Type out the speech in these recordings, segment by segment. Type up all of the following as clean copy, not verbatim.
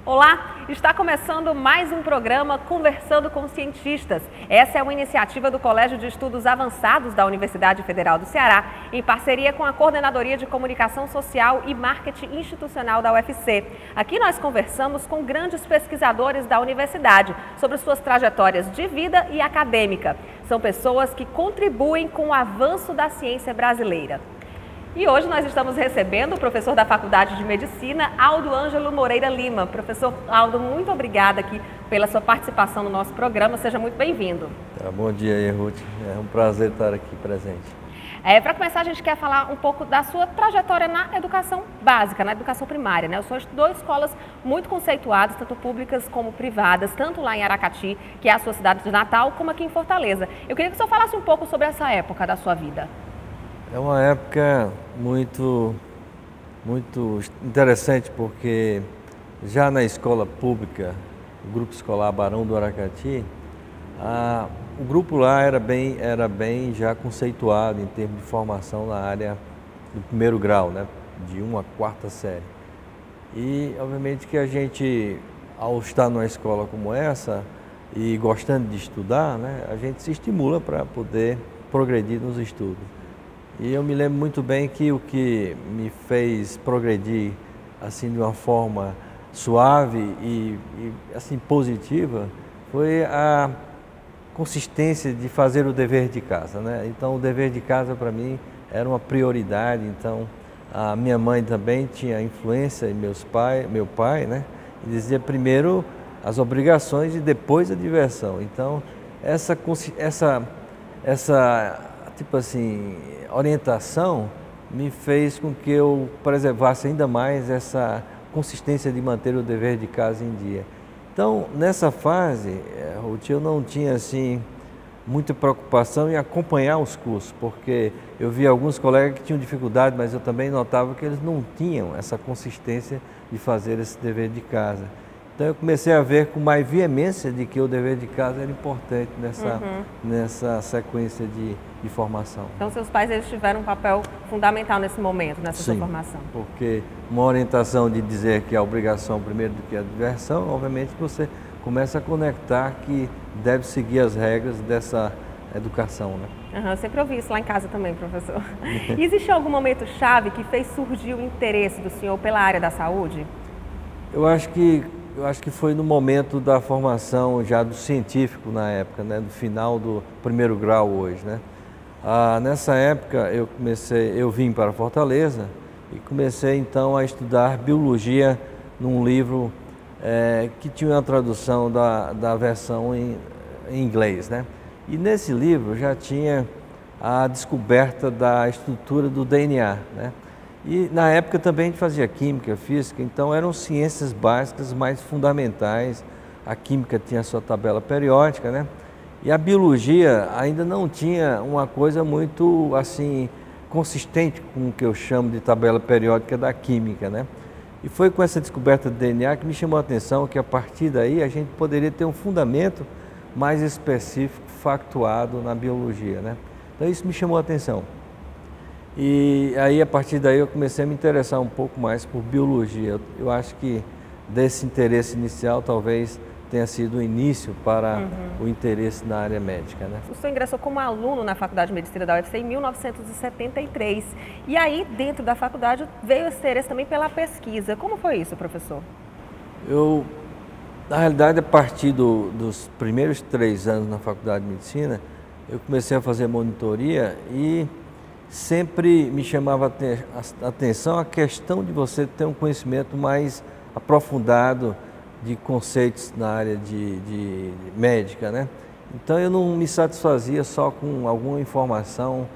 Olá, está começando mais um programa Conversando com Cientistas. Essa é uma iniciativa do Colégio de Estudos Avançados da Universidade Federal do Ceará, em parceria com a Coordenadoria de Comunicação Social e Marketing Institucional da UFC. Aqui nós conversamos com grandes pesquisadores da universidade sobre suas trajetórias de vida e acadêmica. São pessoas que contribuem com o avanço da ciência brasileira. E hoje nós estamos recebendo o professor da Faculdade de Medicina, Aldo Ângelo Moreira Lima. Professor Aldo, muito obrigada aqui pela sua participação no nosso programa. Seja muito bem-vindo. Bom dia, Ruth. É um prazer estar aqui presente. Para começar, a gente quer falar um pouco da sua trajetória na educação básica, na educação primária, né? O senhor estudou em escolas muito conceituadas, tanto públicas como privadas, tanto lá em Aracati, que é a sua cidade de Natal, como aqui em Fortaleza. Eu queria que o senhor falasse um pouco sobre essa época da sua vida. É uma época muito interessante, porque já na escola pública, o grupo escolar Barão do Aracati, o grupo lá era bem já conceituado em termos de formação na área do primeiro grau, né, de 1ª a 4ª série. E obviamente que a gente, ao estar numa escola como essa e gostando de estudar, né, a gente se estimula para poder progredir nos estudos. E eu me lembro muito bem que o que me fez progredir assim de uma forma suave e assim positiva foi a consistência de fazer o dever de casa, né? Então o dever de casa para mim era uma prioridade. Então a minha mãe também tinha influência em meu pai, né? E dizia primeiro as obrigações e depois a diversão. Então essa tipo assim, orientação me fez com que eu preservasse ainda mais essa consistência de manter o dever de casa em dia. Então, nessa fase, Ruth, eu não tinha assim muita preocupação em acompanhar os cursos, porque eu via alguns colegas que tinham dificuldade, mas eu também notava que eles não tinham essa consistência de fazer esse dever de casa. Então eu comecei a ver com mais veemência de que o dever de casa era importante nessa sequência de formação. Então seus pais eles tiveram um papel fundamental nesse momento, nessa sua Sim, formação. Porque uma orientação de dizer que a obrigação primeiro do que a diversão, obviamente você começa a conectar que deve seguir as regras dessa educação, né? Eu sempre ouvi isso lá em casa também, professor. E existe algum momento chave que fez surgir o interesse do senhor pela área da saúde? Eu acho que foi no momento da formação já do científico na época, né, do final do primeiro grau hoje, né? Nessa época eu vim para Fortaleza e comecei então a estudar biologia num livro que tinha uma tradução da versão em inglês, né? E nesse livro já tinha a descoberta da estrutura do DNA, né? E na época também a gente fazia química, física, então eram ciências básicas mais fundamentais. A química tinha a sua tabela periódica, né? E a biologia ainda não tinha uma coisa muito assim consistente com o que eu chamo de tabela periódica da química, né? E foi com essa descoberta do DNA que me chamou a atenção que a partir daí a gente poderia ter um fundamento mais específico, factuado na biologia, né? Então isso me chamou a atenção. E aí, a partir daí, eu comecei a me interessar um pouco mais por biologia. Eu acho que desse interesse inicial, talvez tenha sido o início para o interesse na área médica, né? O senhor ingressou como aluno na Faculdade de Medicina da UFC em 1973. E aí, dentro da faculdade, veio esse interesse também pela pesquisa. Como foi isso, professor? Na realidade, a partir dos primeiros 3 anos na Faculdade de Medicina, eu comecei a fazer monitoria e sempre me chamava a atenção a questão de você ter um conhecimento mais aprofundado de conceitos na área de médica, né? Então eu não me satisfazia só com alguma informação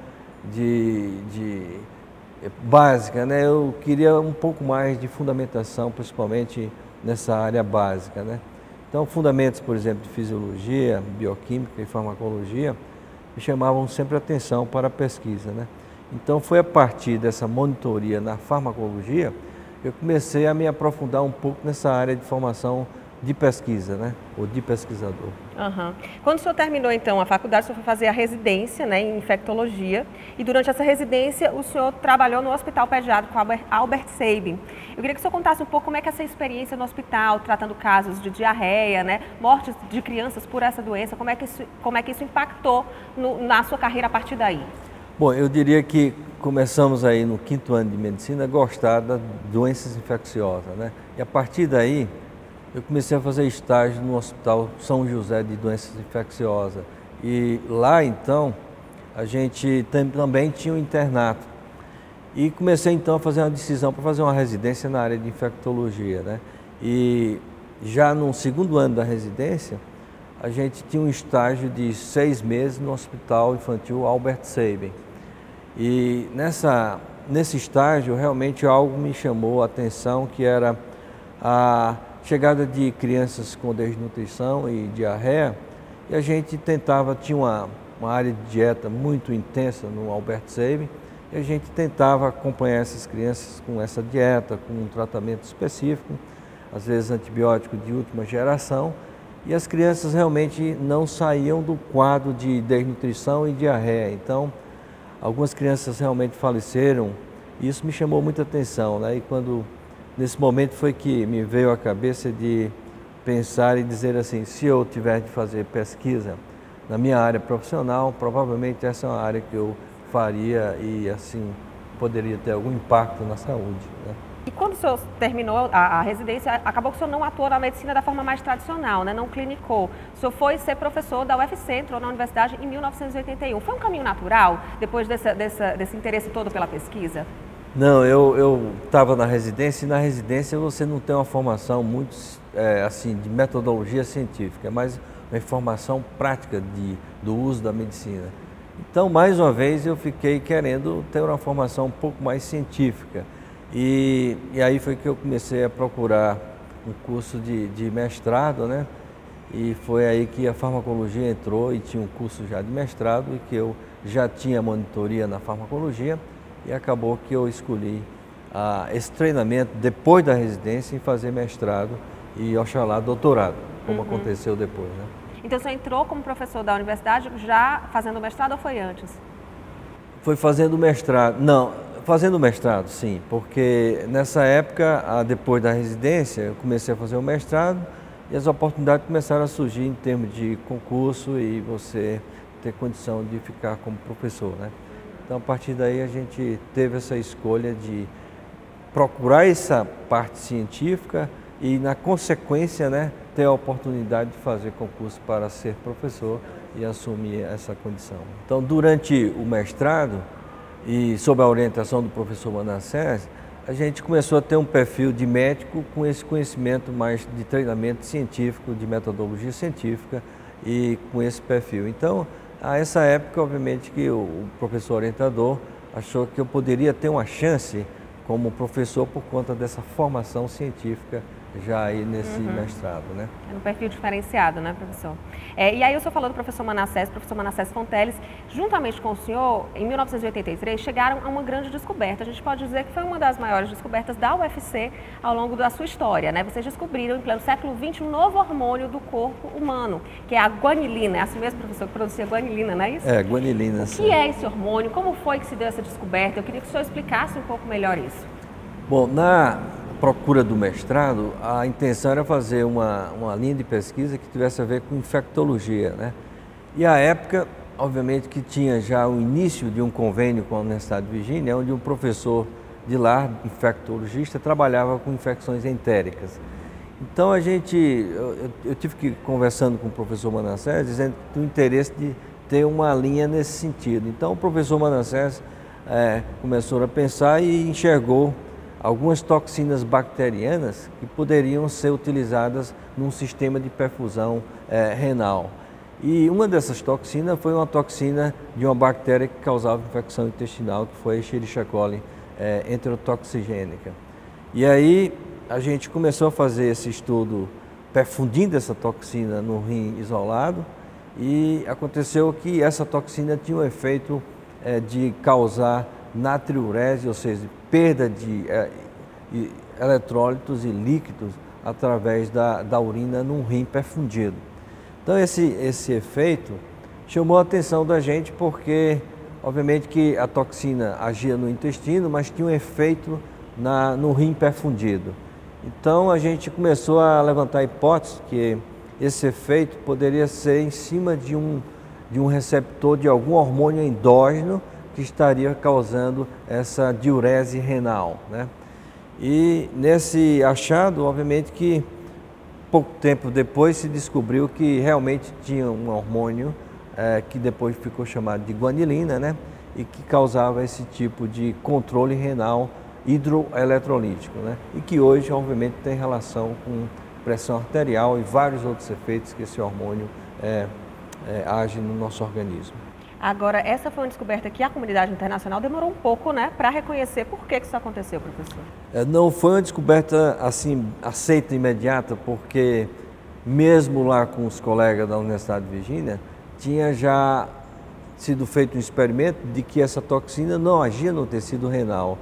básica, né? Eu queria um pouco mais de fundamentação, principalmente nessa área básica, né? Então fundamentos, por exemplo, de fisiologia, bioquímica e farmacologia me chamavam sempre a atenção para a pesquisa, né? Então foi a partir dessa monitoria na farmacologia que eu comecei a me aprofundar um pouco nessa área de formação de pesquisa, né? Ou de pesquisador. Uhum. Quando o senhor terminou, então, a faculdade, o senhor foi fazer a residência, né, em infectologia, e durante essa residência o senhor trabalhou no Hospital Pediátrico Albert Sabin. Eu queria que o senhor contasse um pouco como é que é essa experiência no hospital, tratando casos de diarreia, né, mortes de crianças por essa doença, como é que isso impactou na sua carreira a partir daí? Bom, eu diria que começamos aí no 5º ano de medicina a gostar das doenças infecciosas, né? E a partir daí eu comecei a fazer estágio no Hospital São José de Doenças Infecciosas. E lá então a gente também tinha um internato. E comecei então a fazer uma decisão para fazer uma residência na área de infectologia, né? E já no 2º ano da residência, a gente tinha um estágio de 6 meses no Hospital Infantil Albert Sabin. E nesse estágio, realmente algo me chamou a atenção, que era a chegada de crianças com desnutrição e diarreia, e a gente tinha uma área de dieta muito intensa no Albert Sabin, e a gente tentava acompanhar essas crianças com essa dieta, com um tratamento específico, às vezes antibiótico de última geração, e as crianças realmente não saíam do quadro de desnutrição e diarreia. Então, algumas crianças realmente faleceram, e isso me chamou muita atenção, né? E nesse momento foi que me veio à cabeça de pensar e dizer assim, se eu tiver de fazer pesquisa na minha área profissional, provavelmente essa é uma área que eu faria e assim poderia ter algum impacto na saúde, né? E quando o senhor terminou a residência, acabou que o senhor não atuou na medicina da forma mais tradicional, né? Não clinicou. O senhor foi ser professor da UFC, entrou na universidade em 1981. Foi um caminho natural, depois desse interesse todo pela pesquisa? Não, eu estava na residência, e na residência você não tem uma formação muito assim, de metodologia científica, mas uma informação prática do uso da medicina. Então, mais uma vez, eu fiquei querendo ter uma formação um pouco mais científica. E aí foi que eu comecei a procurar um curso de mestrado, né? E foi aí que a farmacologia entrou, e tinha um curso já de mestrado, e que eu já tinha monitoria na farmacologia, e acabou que eu escolhi esse treinamento depois da residência em fazer mestrado e, oxalá, doutorado, como aconteceu depois, né? Então, você entrou como professor da universidade já fazendo mestrado ou foi antes? Foi fazendo mestrado, não, fazendo mestrado, sim, porque nessa época, depois da residência, eu comecei a fazer o mestrado e as oportunidades começaram a surgir em termos de concurso e você ter condição de ficar como professor, né? Então, a partir daí, a gente teve essa escolha de procurar essa parte científica e, na consequência, né, ter a oportunidade de fazer concurso para ser professor e assumir essa condição. Então, durante o mestrado e sob a orientação do professor Manassés, a gente começou a ter um perfil de médico com esse conhecimento mais de treinamento científico, de metodologia científica e com esse perfil. Então, a essa época, obviamente, que o professor orientador achou que eu poderia ter uma chance como professor por conta dessa formação científica já aí nesse mestrado, né? É um perfil diferenciado, né, professor? E aí o senhor falou do professor Manassés Fonteles, juntamente com o senhor, em 1983, chegaram a uma grande descoberta. A gente pode dizer que foi uma das maiores descobertas da UFC ao longo da sua história, né? Vocês descobriram, em pleno século XX, um novo hormônio do corpo humano, que é a guanilina. É assim mesmo, professor, que produzia guanilina, não é isso? É, guanilina, sim. O que é esse hormônio? Como foi que se deu essa descoberta? Eu queria que o senhor explicasse um pouco melhor isso. Bom, na procura do mestrado, a intenção era fazer uma linha de pesquisa que tivesse a ver com infectologia, né? E à época, obviamente que tinha já o início de um convênio com a Universidade de Virgínia, onde um professor de lá, infectologista, trabalhava com infecções entéricas. Então eu tive que ir conversando com o professor Manassés, dizendo que tinha o interesse de ter uma linha nesse sentido. Então o professor Manassés começou a pensar e enxergou algumas toxinas bacterianas que poderiam ser utilizadas num sistema de perfusão renal. E uma dessas toxinas foi uma toxina de uma bactéria que causava infecção intestinal, que foi a Escherichia coli enterotoxigênica. E aí a gente começou a fazer esse estudo perfundindo essa toxina no rim isolado, e aconteceu que essa toxina tinha o efeito de causar natriurese, ou seja, perda de eletrólitos e líquidos através da urina num rim perfundido. Então esse efeito chamou a atenção da gente porque, obviamente, que a toxina agia no intestino, mas tinha um efeito no rim perfundido. Então a gente começou a levantar a hipótese que esse efeito poderia ser em cima de um receptor de algum hormônio endógeno que estaria causando essa diurese renal, né? E nesse achado, obviamente que pouco tempo depois se descobriu que realmente tinha um hormônio que depois ficou chamado de guanilina, né? E que causava esse tipo de controle renal hidroeletrolítico, né? E que hoje, obviamente, tem relação com pressão arterial e vários outros efeitos que esse hormônio age no nosso organismo. Agora, essa foi uma descoberta que a comunidade internacional demorou um pouco, né, para reconhecer. Por que isso aconteceu, professor? Não foi uma descoberta assim aceita imediata, porque mesmo lá com os colegas da Universidade de Virgínia, tinha já sido feito um experimento de que essa toxina não agia no tecido renal.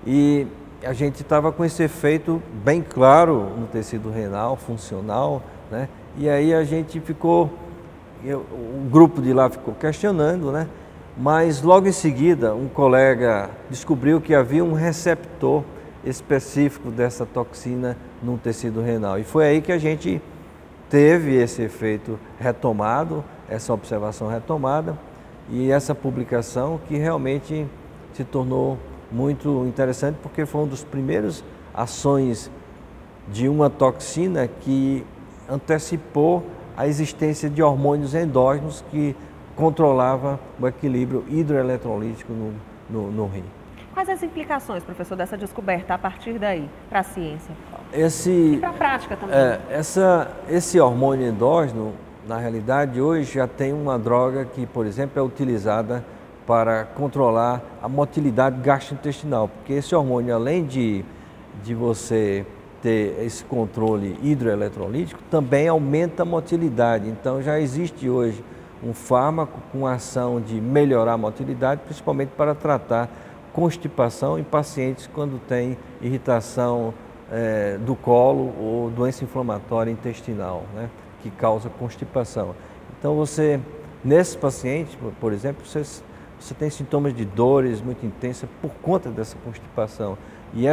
E a gente estava com esse efeito bem claro no tecido renal, funcional, né? E aí a gente ficou, o grupo de lá ficou questionando, né? Mas logo em seguida um colega descobriu que havia um receptor específico dessa toxina no tecido renal. E foi aí que a gente teve esse efeito retomado, essa observação retomada e essa publicação que realmente se tornou muito interessante porque foi uma das primeiras ações de uma toxina que antecipou a existência de hormônios endógenos que controlava o equilíbrio hidroeletrolítico no rim. Quais as implicações, professor, dessa descoberta a partir daí para a ciência? E para a prática também. Esse hormônio endógeno, na realidade, hoje já tem uma droga que, por exemplo, é utilizada para controlar a motilidade gastrointestinal, porque esse hormônio, além de você ter esse controle hidroeletrolítico, também aumenta a motilidade. Então já existe hoje um fármaco com ação de melhorar a motilidade, principalmente para tratar constipação em pacientes quando tem irritação do colo ou doença inflamatória intestinal, né, que causa constipação. Então nesses pacientes, por exemplo, você tem sintomas de dores muito intensas por conta dessa constipação. E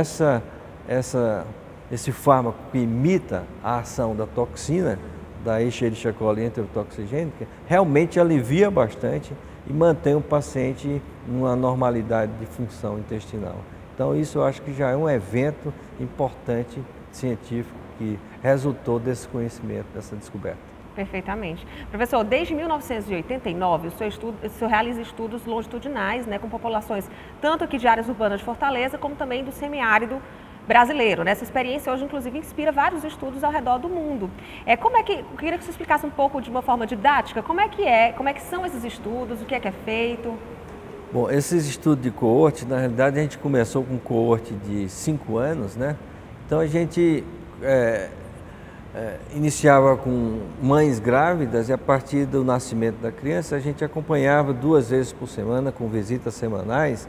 esse fármaco que imita a ação da toxina, da Escherichia coli enterotoxigênica, realmente alivia bastante e mantém o paciente numa normalidade de função intestinal. Então isso eu acho que já é um evento importante científico que resultou desse conhecimento, dessa descoberta. Perfeitamente. Professor, desde 1989, o senhor realiza estudos longitudinais, né, com populações tanto aqui de áreas urbanas de Fortaleza, como também do semiárido brasileiro. Essa experiência hoje, inclusive, inspira vários estudos ao redor do mundo. Eu queria que você explicasse um pouco de uma forma didática como é que são esses estudos, o que é feito. Bom, esses estudos de coorte, na realidade, a gente começou com um coorte de 5 anos, né? Então a gente iniciava com mães grávidas e a partir do nascimento da criança a gente acompanhava 2 vezes por semana com visitas semanais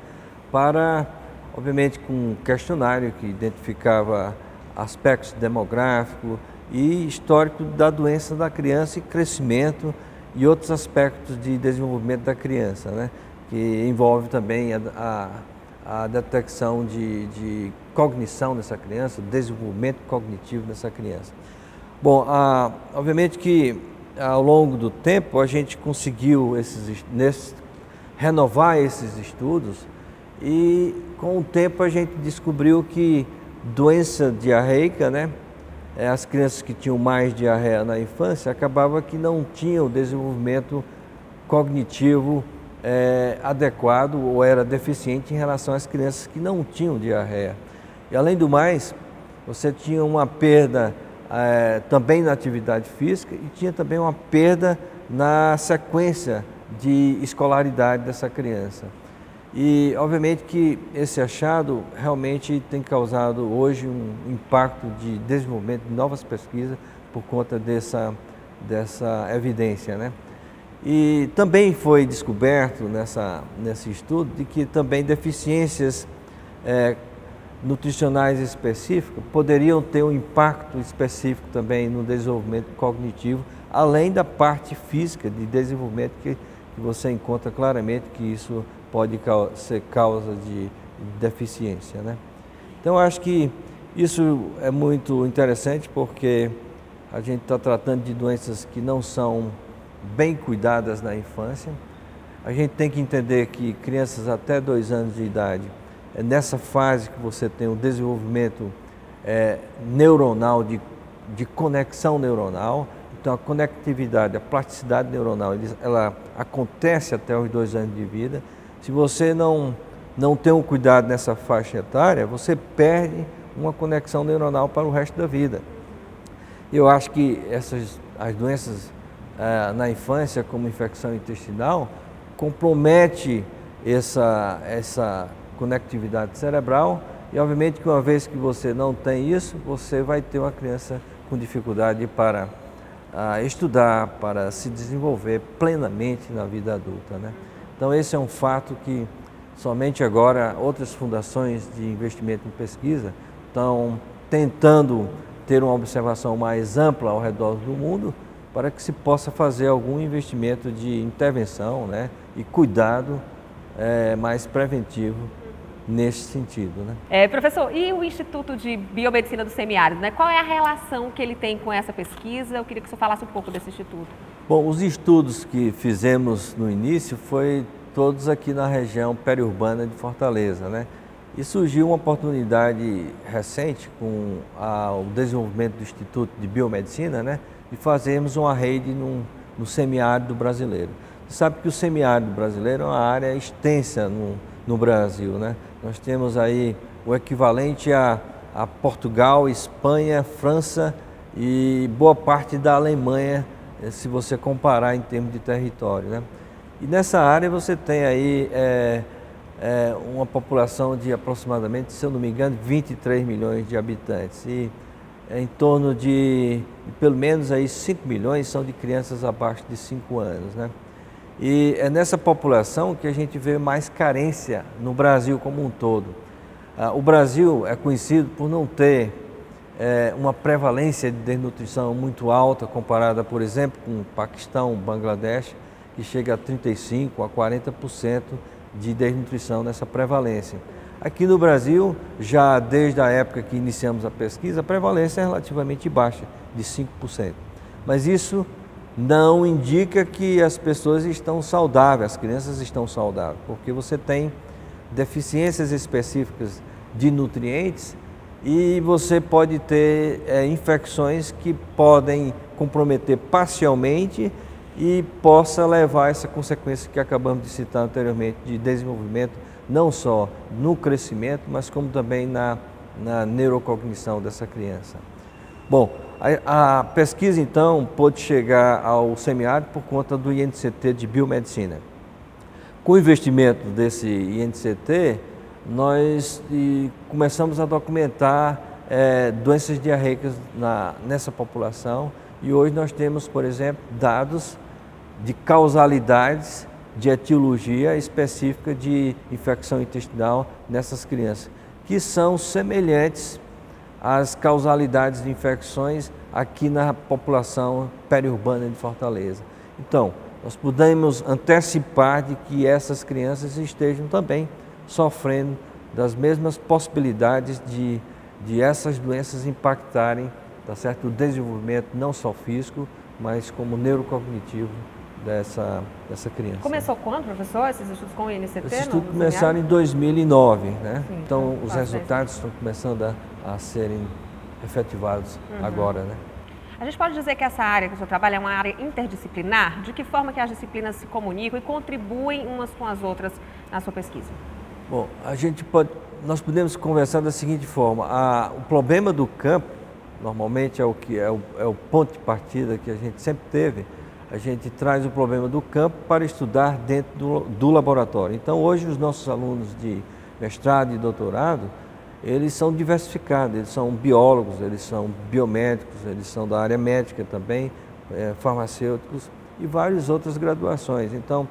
para, obviamente, com um questionário que identificava aspectos demográficos e histórico da doença da criança e crescimento e outros aspectos de desenvolvimento da criança, né? Que envolve também a detecção de cognição dessa criança, desenvolvimento cognitivo dessa criança. Bom, obviamente que ao longo do tempo a gente conseguiu renovar esses estudos e com o tempo a gente descobriu que doença diarreica, né, as crianças que tinham mais diarreia na infância acabava que não tinham o desenvolvimento cognitivo adequado ou era deficiente em relação às crianças que não tinham diarreia. E além do mais, você tinha uma perda também na atividade física e tinha também uma perda na sequência de escolaridade dessa criança. E obviamente que esse achado realmente tem causado hoje um impacto de desenvolvimento de novas pesquisas por conta dessa evidência, né? E também foi descoberto nesse estudo de que também deficiências nutricionais específicas poderiam ter um impacto específico também no desenvolvimento cognitivo, além da parte física de desenvolvimento que você encontra claramente que isso pode ser causa de deficiência, né? Então, acho que isso é muito interessante porque a gente está tratando de doenças que não são bem cuidadas na infância. A gente tem que entender que crianças até 2 anos de idade, é nessa fase que você tem o desenvolvimento neuronal, de conexão neuronal. Então, a conectividade, a plasticidade neuronal, ela acontece até os 2 anos de vida. Se você não tem um cuidado nessa faixa etária, você perde uma conexão neuronal para o resto da vida. Eu acho que as doenças na infância, como infecção intestinal, compromete essa conectividade cerebral e, obviamente, que uma vez que você não tem isso, você vai ter uma criança com dificuldade para estudar, para se desenvolver plenamente na vida adulta, né? Então, esse é um fato que somente agora outras fundações de investimento em pesquisa estão tentando ter uma observação mais ampla ao redor do mundo para que se possa fazer algum investimento de intervenção, né, e cuidado mais preventivo nesse sentido, né? Professor, e o Instituto de Biomedicina do Semiárido, né? Qual é a relação que ele tem com essa pesquisa? Eu queria que o senhor falasse um pouco desse instituto. Bom, os estudos que fizemos no início foi todos aqui na região periurbana de Fortaleza, né? E surgiu uma oportunidade recente com o desenvolvimento do Instituto de Biomedicina, né, de fazermos uma rede no semiárido brasileiro. Você sabe que o semiárido brasileiro é uma área extensa no Brasil, né? Nós temos aí o equivalente a Portugal, Espanha, França e boa parte da Alemanha, se você comparar em termos de território, né? E nessa área você tem aí uma população de aproximadamente, se eu não me engano, 23 milhões de habitantes e em torno de pelo menos aí 5 milhões são de crianças abaixo de 5 anos, né? E é nessa população que a gente vê mais carência no Brasil como um todo. O Brasil é conhecido por não ter uma prevalência de desnutrição muito alta comparada, por exemplo, com o Paquistão, Bangladesh, que chega a 35% a 40% de desnutrição nessa prevalência. Aqui no Brasil, já desde a época que iniciamos a pesquisa, a prevalência é relativamente baixa, de 5%. Mas isso não indica que as pessoas estão saudáveis, as crianças estão saudáveis, porque você tem deficiências específicas de nutrientes e você pode ter infecções que podem comprometer parcialmente e possa levar a essa consequência que acabamos de citar anteriormente, de desenvolvimento não só no crescimento, mas como também na neurocognição dessa criança. Bom, a pesquisa então pôde chegar ao semiárido por conta do INCT de Biomedicina. Com o investimento desse INCT, nós começamos a documentar doenças diarreicas nessa população e hoje nós temos, por exemplo, dados de causalidades de etiologia específica de infecção intestinal nessas crianças, que são semelhantes às causalidades de infecções aqui na população periurbana de Fortaleza. Então, nós podemos antecipar de que essas crianças estejam também sofrendo das mesmas possibilidades de essas doenças impactarem, tá certo, o desenvolvimento não só físico, mas como neurocognitivo dessa criança. Começou quando, professor, esses estudos com o INCT? Esses estudos começaram em 2009, né? Sim, então os resultados estão começando a serem efetivados agora, né? A gente pode dizer que essa área que o senhor trabalha é uma área interdisciplinar? De que forma que as disciplinas se comunicam e contribuem umas com as outras na sua pesquisa? Bom, nós podemos conversar da seguinte forma: o problema do campo, normalmente é o ponto de partida que a gente sempre teve. A gente traz o problema do campo para estudar dentro do laboratório. Então, hoje, os nossos alunos de mestrado e doutorado, eles são diversificados, eles são biólogos, eles são biomédicos, eles são da área médica também, farmacêuticos e várias outras graduações. Então,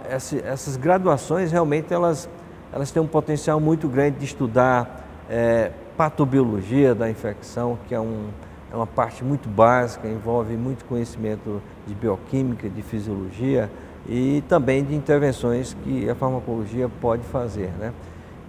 essas graduações realmente elas elas têm um potencial muito grande de estudar patobiologia da infecção, que é uma parte muito básica, envolve muito conhecimento de bioquímica, de fisiologia e também de intervenções que a farmacologia pode fazer, né?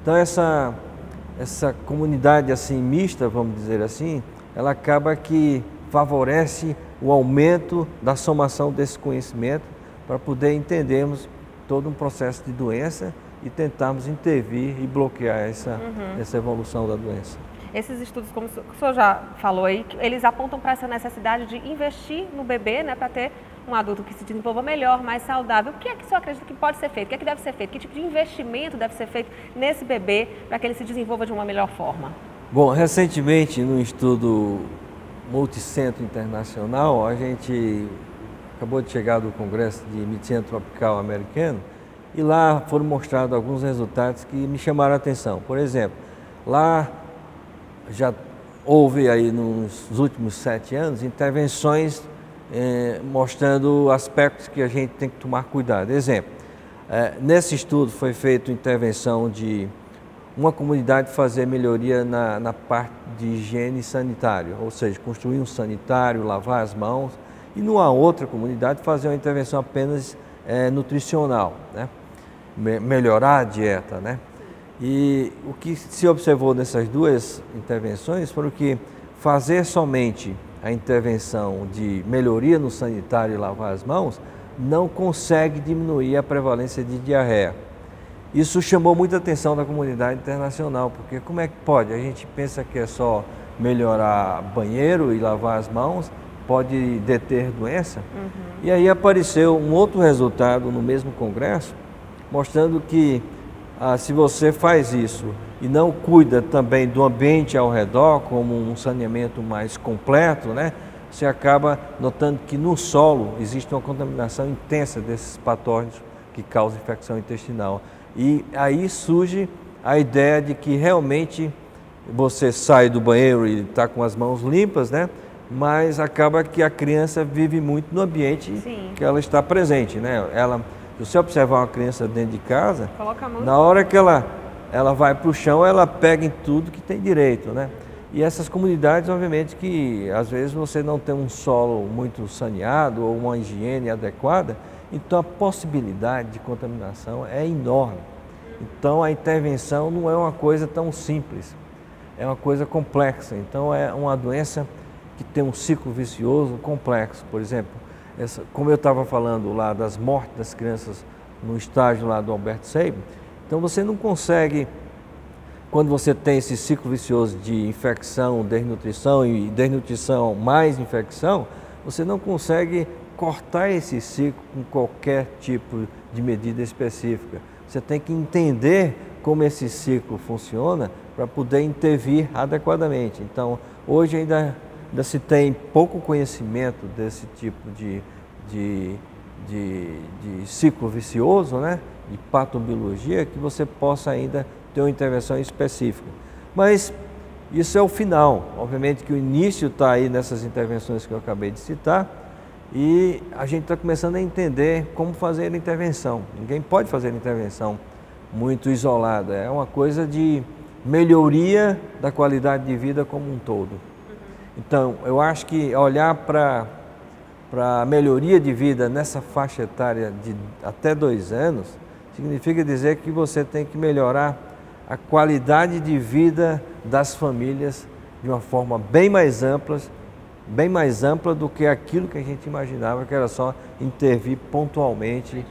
Então essa comunidade assim mista, vamos dizer assim, ela acaba que favorece o aumento da somação desse conhecimento para poder entendermos todo um processo de doença e tentarmos intervir e bloquear essa evolução da doença. Esses estudos, como o senhor já falou aí, eles apontam para essa necessidade de investir no bebê, né, para ter um adulto que se desenvolva melhor, mais saudável. O que é que o senhor acredita que pode ser feito? O que é que deve ser feito? Que tipo de investimento deve ser feito nesse bebê para que ele se desenvolva de uma melhor forma? Bom, recentemente, num estudo multicentro internacional, a gente acabou de chegar do Congresso de Medicina Tropical americano e lá foram mostrados alguns resultados que me chamaram a atenção. Por exemplo, lá já houve aí nos últimos 7 anos intervenções mostrando aspectos que a gente tem que tomar cuidado. Exemplo, nesse estudo foi feita intervenção de uma comunidade fazer melhoria na parte de higiene sanitária, ou seja, construir um sanitário, lavar as mãos, e numa outra comunidade fazer uma intervenção apenas nutricional, né? Melhorar a dieta, né? E o que se observou nessas duas intervenções foi que fazer somente a intervenção de melhoria no sanitário e lavar as mãos não consegue diminuir a prevalência de diarreia. Isso chamou muita atenção da comunidade internacional, porque como é que pode? A gente pensa que é só melhorar banheiro e lavar as mãos, pode deter doença. E aí apareceu um outro resultado no mesmo congresso, mostrando que se você faz isso e não cuida também do ambiente ao redor, como um saneamento mais completo, né, você acaba notando que no solo existe uma contaminação intensa desses patógenos que causam infecção intestinal. E aí surge a ideia de que realmente você sai do banheiro e está com as mãos limpas, né? Mas acaba que a criança vive muito no ambiente que ela está presente, né? Se você observar uma criança dentro de casa, na hora que ela vai para o chão, ela pega em tudo que tem direito, né? E essas comunidades, obviamente, que às vezes você não tem um solo muito saneado ou uma higiene adequada, então a possibilidade de contaminação é enorme. Então a intervenção não é uma coisa tão simples, é uma coisa complexa. Então é uma doença que tem um ciclo vicioso complexo. Por exemplo, como eu estava falando lá das mortes das crianças no estágio lá do Albert Sabin, então você não consegue, quando você tem esse ciclo vicioso de infecção, desnutrição e desnutrição mais infecção, você não consegue cortar esse ciclo com qualquer tipo de medida específica. Você tem que entender como esse ciclo funciona para poder intervir adequadamente. Então, hoje ainda se tem pouco conhecimento desse tipo de ciclo vicioso, né? De patobiologia, que você possa ainda ter uma intervenção específica. Mas isso é o final. Obviamente que o início está aí nessas intervenções que eu acabei de citar, e a gente está começando a entender como fazer a intervenção. Ninguém pode fazer a intervenção muito isolada, é uma coisa de melhoria da qualidade de vida como um todo. Então, eu acho que olhar para a melhoria de vida nessa faixa etária de até 2 anos, significa dizer que você tem que melhorar a qualidade de vida das famílias de uma forma bem mais ampla do que aquilo que a gente imaginava, que era só intervir pontualmente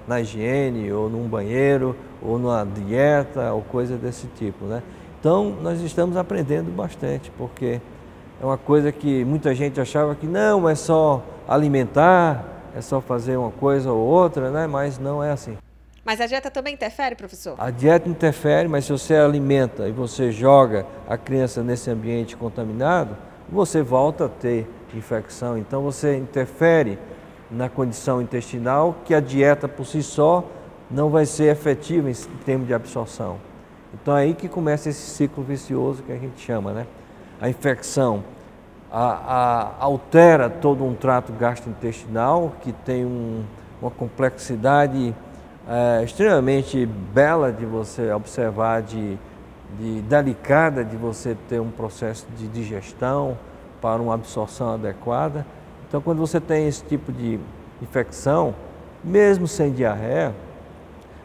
na higiene, ou num banheiro, ou numa dieta, ou coisa desse tipo, né? Então, nós estamos aprendendo bastante, porque é uma coisa que muita gente achava que não, é só alimentar, é só fazer uma coisa ou outra, né? Mas não é assim. Mas a dieta também interfere, professor? A dieta interfere, mas se você alimenta e você joga a criança nesse ambiente contaminado, você volta a ter infecção. Então você interfere na condição intestinal, que a dieta por si só não vai ser efetiva em termos de absorção. Então é aí que começa esse ciclo vicioso que a gente chama, né? A infecção altera todo um trato gastrointestinal que tem uma complexidade extremamente bela de você observar, delicada de você ter um processo de digestão para uma absorção adequada. Então, quando você tem esse tipo de infecção, mesmo sem diarreia,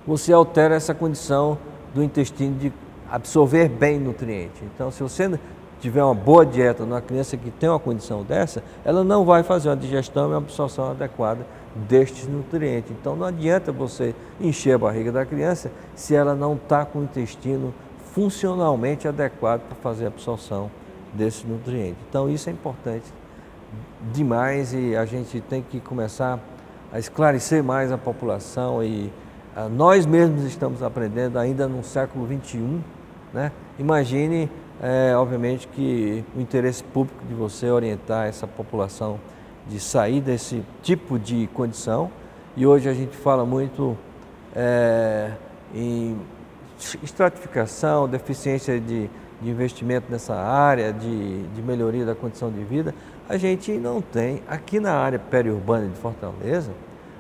você altera essa condição do intestino de absorver bem nutriente. Então, se você tiver uma boa dieta numa criança que tem uma condição dessa, ela não vai fazer uma digestão e uma absorção adequada destes nutrientes. Então, não adianta você encher a barriga da criança se ela não está com o intestino funcionalmente adequado para fazer a absorção desses nutrientes. Então, isso é importante demais e a gente tem que começar a esclarecer mais a população e nós mesmos estamos aprendendo ainda no século XXI, né? Imagine, obviamente, que o interesse público de você orientar essa população de sair desse tipo de condição. E hoje a gente fala muito em estratificação, deficiência de investimento nessa área, de melhoria da condição de vida. A gente não tem, aqui na área periurbana de Fortaleza,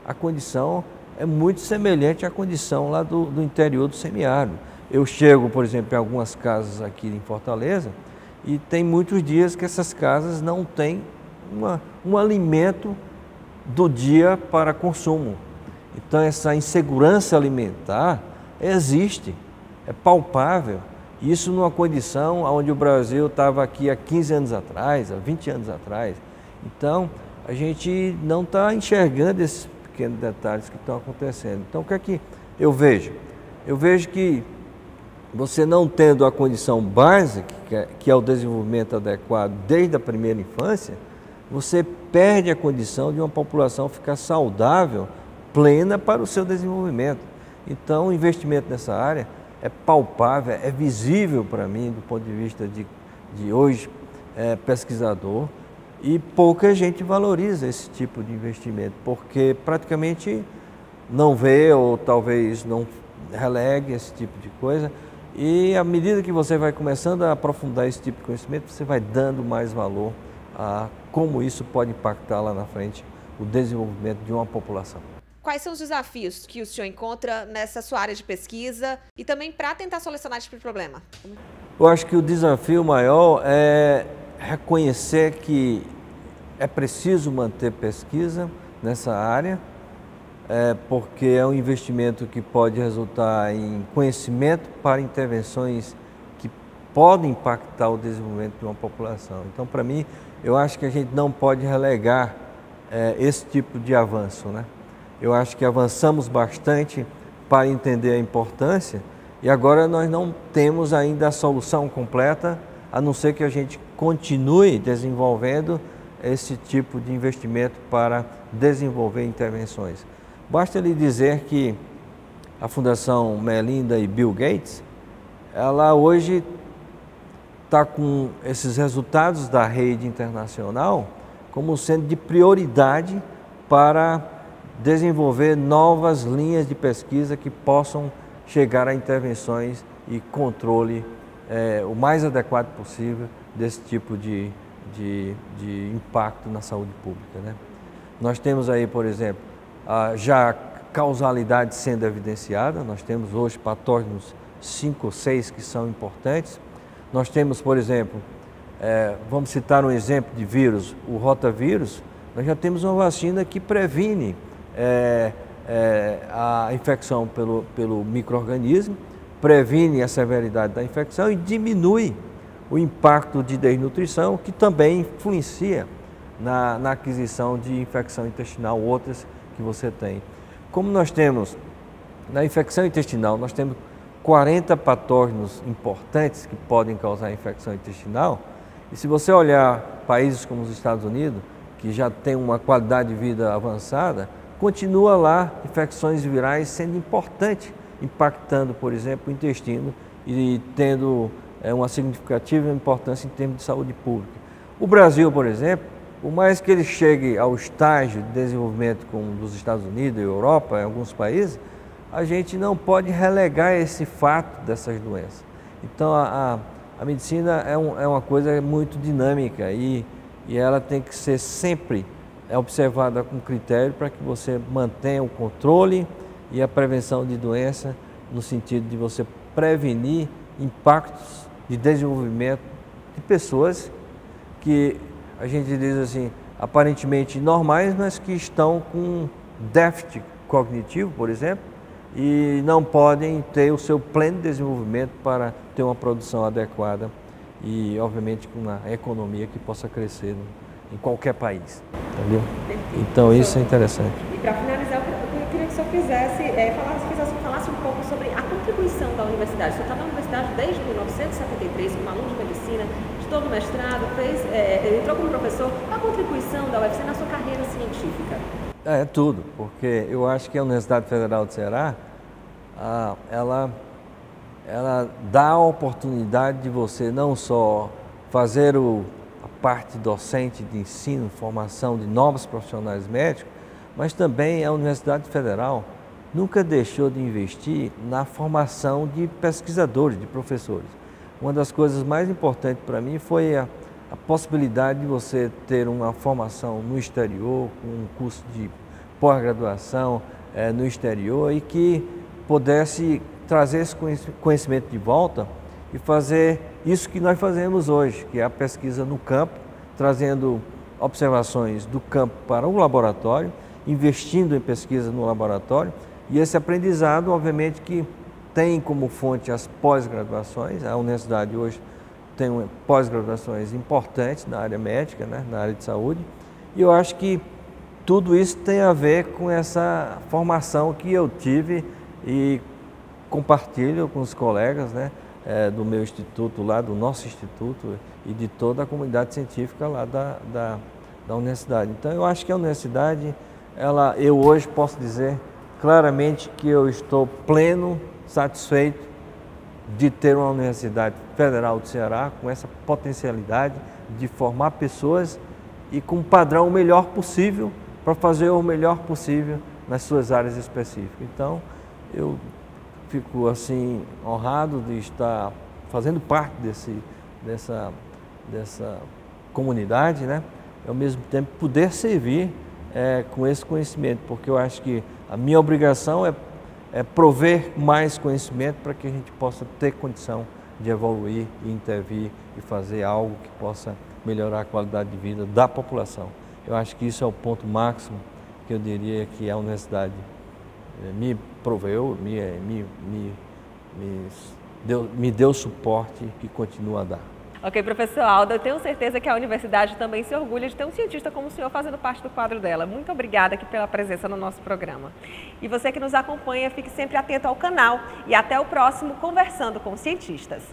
a condição é muito semelhante à condição lá do interior do semiárido. Eu chego, por exemplo, em algumas casas aqui em Fortaleza e tem muitos dias que essas casas não têm um alimento do dia para consumo. Então, essa insegurança alimentar existe, é palpável. Isso numa condição onde o Brasil estava aqui há 15 anos atrás, há 20 anos atrás. Então, a gente não está enxergando esses pequenos detalhes que estão acontecendo. Então, o que é que eu vejo? Eu vejo que você não tendo a condição básica, que é o desenvolvimento adequado desde a primeira infância, você perde a condição de uma população ficar saudável, plena para o seu desenvolvimento. Então, o investimento nessa área é palpável, é visível para mim do ponto de vista de hoje pesquisador, e pouca gente valoriza esse tipo de investimento, porque praticamente não vê ou talvez não relegue esse tipo de coisa. E à medida que você vai começando a aprofundar esse tipo de conhecimento, você vai dando mais valor a como isso pode impactar lá na frente o desenvolvimento de uma população. Quais são os desafios que o senhor encontra nessa sua área de pesquisa e também para tentar solucionar esse problema? Eu acho que o desafio maior é reconhecer que é preciso manter pesquisa nessa área, porque é um investimento que pode resultar em conhecimento para intervenções que podem impactar o desenvolvimento de uma população. Então, para mim, eu acho que a gente não pode relegar esse tipo de avanço, né? Eu acho que avançamos bastante para entender a importância e agora nós não temos ainda a solução completa, a não ser que a gente continue desenvolvendo esse tipo de investimento para desenvolver intervenções. Basta lhe dizer que a Fundação Melinda e Bill Gates, ela hoje está com esses resultados da rede internacional como sendo de prioridade para desenvolver novas linhas de pesquisa que possam chegar a intervenções e controle o mais adequado possível desse tipo de impacto na saúde pública, né? Nós temos aí, por exemplo, já causalidade sendo evidenciada. Nós temos hoje patógenos 5 ou 6 que são importantes. Nós temos, por exemplo, vamos citar um exemplo de vírus, o rotavírus. Nós já temos uma vacina que previne a infecção pelo micro-organismo, previne a severidade da infecção e diminui o impacto de desnutrição, que também influencia na aquisição de infecção intestinal, outras que você tem. Como nós temos, na infecção intestinal, nós temos 40 patógenos importantes que podem causar infecção intestinal, e se você olhar países como os Estados Unidos, que já tem uma qualidade de vida avançada, continua lá infecções virais sendo importante, impactando, por exemplo, o intestino e tendo uma significativa importância em termos de saúde pública. O Brasil, por exemplo, por mais que ele chegue ao estágio de desenvolvimento como dos Estados Unidos e Europa, em alguns países, a gente não pode relegar esse fato dessas doenças. Então, a medicina é uma coisa muito dinâmica e ela tem que ser sempre observada com critério para que você mantenha o controle e a prevenção de doença no sentido de você prevenir impactos de desenvolvimento de pessoas que a gente diz assim, aparentemente normais, mas que estão com déficit cognitivo, por exemplo, e não podem ter o seu pleno desenvolvimento para ter uma produção adequada e, obviamente, com uma economia que possa crescer em qualquer país, entendeu? Então, isso é interessante. E para finalizar, eu queria que o senhor falasse um pouco sobre a contribuição da universidade. O senhor está na universidade desde 1973, como aluno de medicina, de todo o mestrado, entrou como professor. Qual a contribuição da UFC na sua carreira científica? É tudo, porque eu acho que a Universidade Federal do Ceará, ela dá a oportunidade de você não só fazer a parte docente de ensino, formação de novos profissionais médicos, mas também a Universidade Federal nunca deixou de investir na formação de pesquisadores, de professores. Uma das coisas mais importantes para mim foi a possibilidade de você ter uma formação no exterior, com um curso de pós-graduação no exterior e que pudesse trazer esse conhecimento de volta e fazer isso que nós fazemos hoje, que é a pesquisa no campo, trazendo observações do campo para o laboratório, investindo em pesquisa no laboratório e esse aprendizado, obviamente, que tem como fonte as pós-graduações. A universidade hoje tem pós-graduações importantes na área médica, né, na área de saúde, e eu acho que tudo isso tem a ver com essa formação que eu tive e compartilho com os colegas, né, do meu instituto lá, do nosso instituto e de toda a comunidade científica lá da universidade. Então eu acho que a universidade, eu hoje posso dizer claramente que eu estou pleno, satisfeito de ter uma Universidade Federal do Ceará com essa potencialidade de formar pessoas e com um padrão o melhor possível para fazer o melhor possível nas suas áreas específicas. Então, eu fico assim honrado de estar fazendo parte dessa comunidade, né? E, ao mesmo tempo poder servir com esse conhecimento, porque eu acho que a minha obrigação é prover mais conhecimento para que a gente possa ter condição de evoluir e intervir e fazer algo que possa melhorar a qualidade de vida da população. Eu acho que isso é o ponto máximo que eu diria que a universidade me proveu, me deu suporte e continua a dar. Ok, professor Aldo, eu tenho certeza que a universidade também se orgulha de ter um cientista como o senhor fazendo parte do quadro dela. Muito obrigada aqui pela presença no nosso programa. E você que nos acompanha, fique sempre atento ao canal e até o próximo Conversando com Cientistas.